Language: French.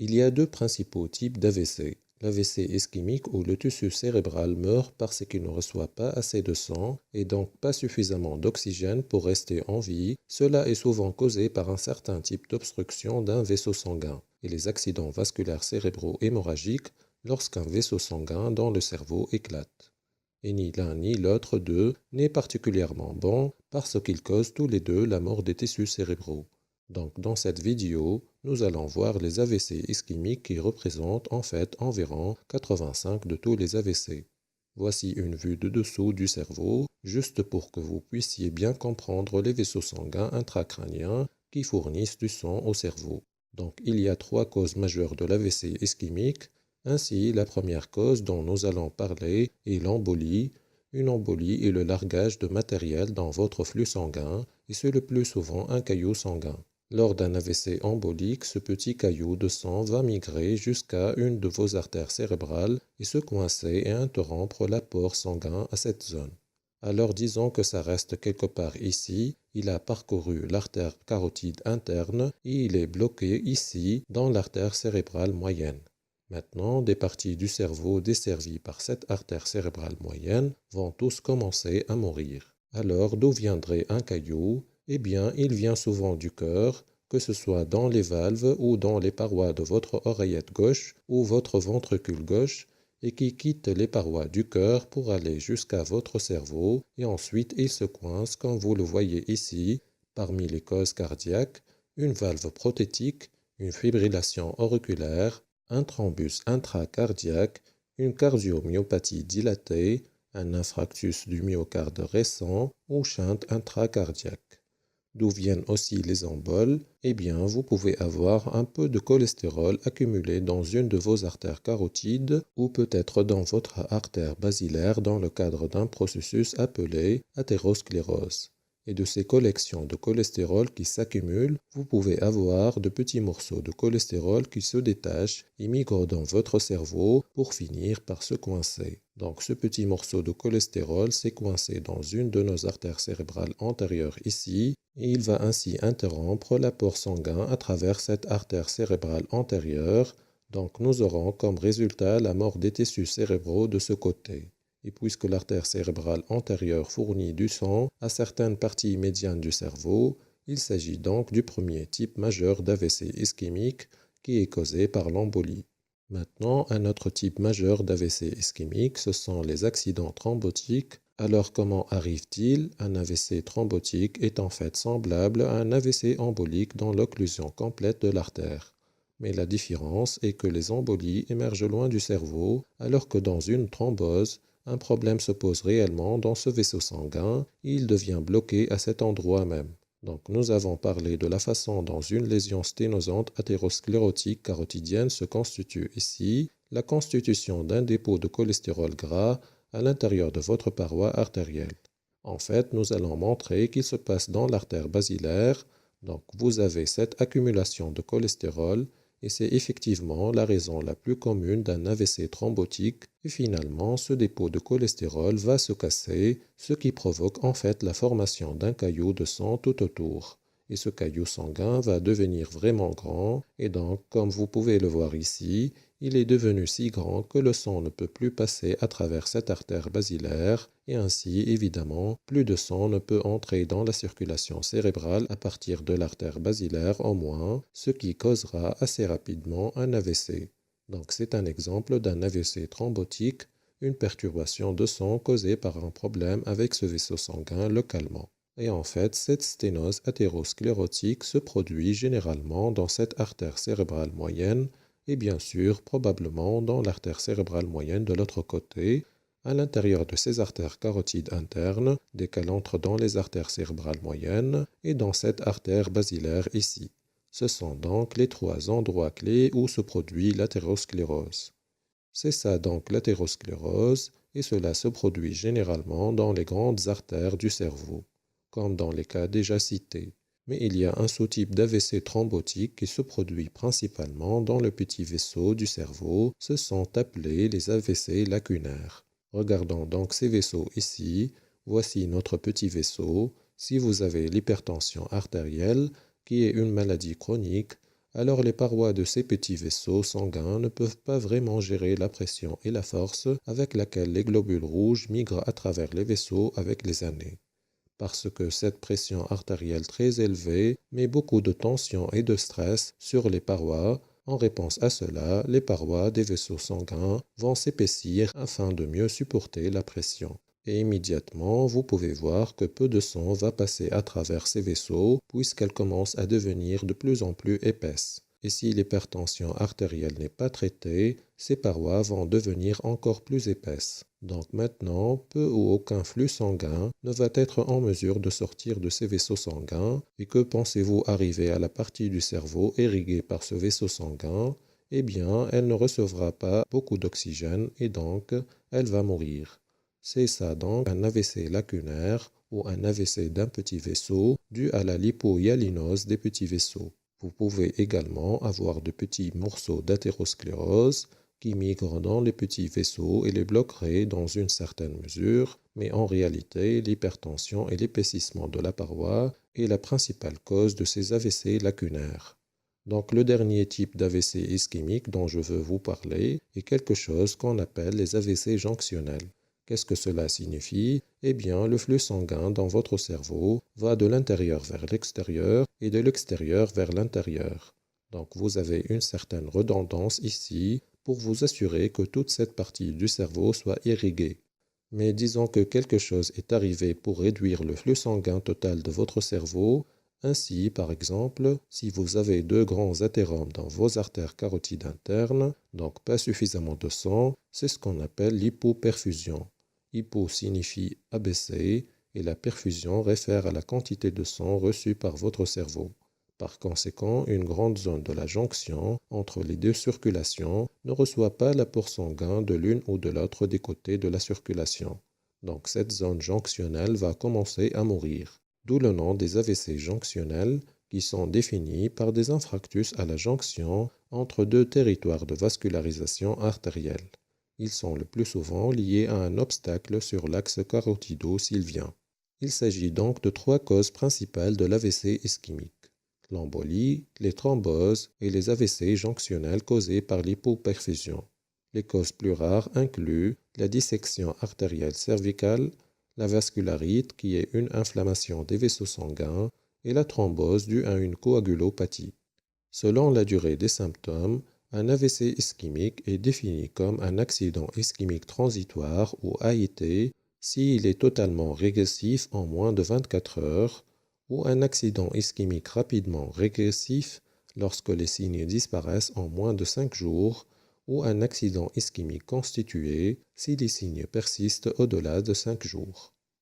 Il y a deux principaux types d'AVC. L'AVC ischémique où le tissu cérébral meurt parce qu'il ne reçoit pas assez de sang et donc pas suffisamment d'oxygène pour rester en vie. Cela est souvent causé par un certain type d'obstruction d'un vaisseau sanguin et les accidents vasculaires cérébraux hémorragiques lorsqu'un vaisseau sanguin dans le cerveau éclate. Et ni l'un ni l'autre d'eux n'est particulièrement bon parce qu'ils causent tous les deux la mort des tissus cérébraux. Donc dans cette vidéo, nous allons voir les AVC ischémiques qui représentent en fait environ 85 de tous les AVC. Voici une vue de dessous du cerveau, juste pour que vous puissiez bien comprendre les vaisseaux sanguins intracrâniens qui fournissent du sang au cerveau. Donc il y a trois causes majeures de l'AVC ischémique. Ainsi, la première cause dont nous allons parler est l'embolie. Une embolie est le largage de matériel dans votre flux sanguin et c'est le plus souvent un caillou sanguin. Lors d'un AVC embolique, ce petit caillou de sang va migrer jusqu'à une de vos artères cérébrales et se coincer et interrompre l'apport sanguin à cette zone. Alors disons que ça reste quelque part ici, il a parcouru l'artère carotide interne et il est bloqué ici dans l'artère cérébrale moyenne. Maintenant, des parties du cerveau desservies par cette artère cérébrale moyenne vont tous commencer à mourir. Alors d'où viendrait un caillou? Eh bien, il vient souvent du cœur, que ce soit dans les valves ou dans les parois de votre oreillette gauche ou votre ventricule gauche, et qui quitte les parois du cœur pour aller jusqu'à votre cerveau, et ensuite il se coince, comme vous le voyez ici, parmi les causes cardiaques, une valve prothétique, une fibrillation auriculaire, un thrombus intracardiaque, une cardiomyopathie dilatée, un infarctus du myocarde récent ou shunt intracardiaque. D'où viennent aussi les emboles? Eh bien, vous pouvez avoir un peu de cholestérol accumulé dans une de vos artères carotides ou peut-être dans votre artère basilaire dans le cadre d'un processus appelé athérosclérose. Et de ces collections de cholestérol qui s'accumulent, vous pouvez avoir de petits morceaux de cholestérol qui se détachent et migrent dans votre cerveau pour finir par se coincer. Donc ce petit morceau de cholestérol s'est coincé dans une de nos artères cérébrales antérieures ici et il va ainsi interrompre l'apport sanguin à travers cette artère cérébrale antérieure. Donc nous aurons comme résultat la mort des tissus cérébraux de ce côté. Et puisque l'artère cérébrale antérieure fournit du sang à certaines parties médianes du cerveau, il s'agit donc du premier type majeur d'AVC ischémique qui est causé par l'embolie. Maintenant, un autre type majeur d'AVC ischémique, ce sont les accidents thrombotiques. Alors comment arrive-t-il? Un AVC thrombotique est en fait semblable à un AVC embolique dans l'occlusion complète de l'artère. Mais la différence est que les embolies émergent loin du cerveau, alors que dans une thrombose, un problème se pose réellement dans ce vaisseau sanguin et il devient bloqué à cet endroit même. Donc nous avons parlé de la façon dont une lésion sténosante athérosclérotique carotidienne se constitue ici, la constitution d'un dépôt de cholestérol gras à l'intérieur de votre paroi artérielle. En fait, nous allons montrer qu'il se passe dans l'artère basilaire, donc vous avez cette accumulation de cholestérol et c'est effectivement la raison la plus commune d'un AVC thrombotique et finalement ce dépôt de cholestérol va se casser, ce qui provoque en fait la formation d'un caillou de sang tout autour. Et ce caillou sanguin va devenir vraiment grand et donc comme vous pouvez le voir ici, il est devenu si grand que le sang ne peut plus passer à travers cette artère basilaire et ainsi, évidemment, plus de sang ne peut entrer dans la circulation cérébrale à partir de l'artère basilaire au moins, ce qui causera assez rapidement un AVC. Donc c'est un exemple d'un AVC thrombotique, une perturbation de sang causée par un problème avec ce vaisseau sanguin localement. Et en fait, cette sténose athérosclérotique se produit généralement dans cette artère cérébrale moyenne et bien sûr probablement dans l'artère cérébrale moyenne de l'autre côté, à l'intérieur de ces artères carotides internes, dès qu'elle entre dans les artères cérébrales moyennes, et dans cette artère basilaire ici. Ce sont donc les trois endroits clés où se produit l'athérosclérose. C'est ça donc l'athérosclérose, et cela se produit généralement dans les grandes artères du cerveau, comme dans les cas déjà cités. Mais il y a un sous-type d'AVC thrombotique qui se produit principalement dans le petit vaisseau du cerveau, ce sont appelés les AVC lacunaires. Regardons donc ces vaisseaux ici, voici notre petit vaisseau, Si vous avez l'hypertension artérielle, qui est une maladie chronique, alors les parois de ces petits vaisseaux sanguins ne peuvent pas vraiment gérer la pression et la force avec laquelle les globules rouges migrent à travers les vaisseaux avec les années. Parce que cette pression artérielle très élevée met beaucoup de tension et de stress sur les parois. En réponse à cela, les parois des vaisseaux sanguins vont s'épaissir afin de mieux supporter la pression. Et immédiatement, vous pouvez voir que peu de sang va passer à travers ces vaisseaux puisqu'elles commencent à devenir de plus en plus épaisses. Et si l'hypertension artérielle n'est pas traitée, ces parois vont devenir encore plus épaisses. Donc maintenant, peu ou aucun flux sanguin ne va être en mesure de sortir de ces vaisseaux sanguins. Et que pensez-vous arriver à la partie du cerveau irriguée par ce vaisseau sanguin? Eh bien, elle ne recevra pas beaucoup d'oxygène et donc elle va mourir. C'est ça donc un AVC lacunaire ou un AVC d'un petit vaisseau dû à la lipohyalinose des petits vaisseaux. Vous pouvez également avoir de petits morceaux d'athérosclérose qui migrent dans les petits vaisseaux et les bloqueraient dans une certaine mesure, mais en réalité, l'hypertension et l'épaississement de la paroi est la principale cause de ces AVC lacunaires. Donc le dernier type d'AVC ischémique dont je veux vous parler est quelque chose qu'on appelle les AVC jonctionnels. Qu'est-ce que cela signifie? Eh bien, le flux sanguin dans votre cerveau va de l'intérieur vers l'extérieur et de l'extérieur vers l'intérieur. Donc vous avez une certaine redondance ici pour vous assurer que toute cette partie du cerveau soit irriguée. Mais disons que quelque chose est arrivé pour réduire le flux sanguin total de votre cerveau. Ainsi, par exemple, si vous avez deux grands athéromes dans vos artères carotides internes, donc pas suffisamment de sang, c'est ce qu'on appelle l'hypoperfusion. Hypo signifie abaisser et la perfusion réfère à la quantité de sang reçue par votre cerveau. Par conséquent, une grande zone de la jonction entre les deux circulations ne reçoit pas l'apport sanguin de l'une ou de l'autre des côtés de la circulation. Donc cette zone jonctionnelle va commencer à mourir. D'où le nom des AVC jonctionnels qui sont définis par des infarctus à la jonction entre deux territoires de vascularisation artérielle. Ils sont le plus souvent liés à un obstacle sur l'axe carotido-sylvien. Il s'agit donc de trois causes principales de l'AVC ischémique: l'embolie, les thromboses et les AVC jonctionnels causés par l'hypoperfusion. Les causes plus rares incluent la dissection artérielle cervicale, la vascularite qui est une inflammation des vaisseaux sanguins et la thrombose due à une coagulopathie. Selon la durée des symptômes, un AVC ischémique est défini comme un accident ischémique transitoire ou AIT s'il est totalement régressif en moins de 24 heures ou un accident ischémique rapidement régressif lorsque les signes disparaissent en moins de 5 jours ou un accident ischémique constitué si les signes persistent au-delà de 5 jours.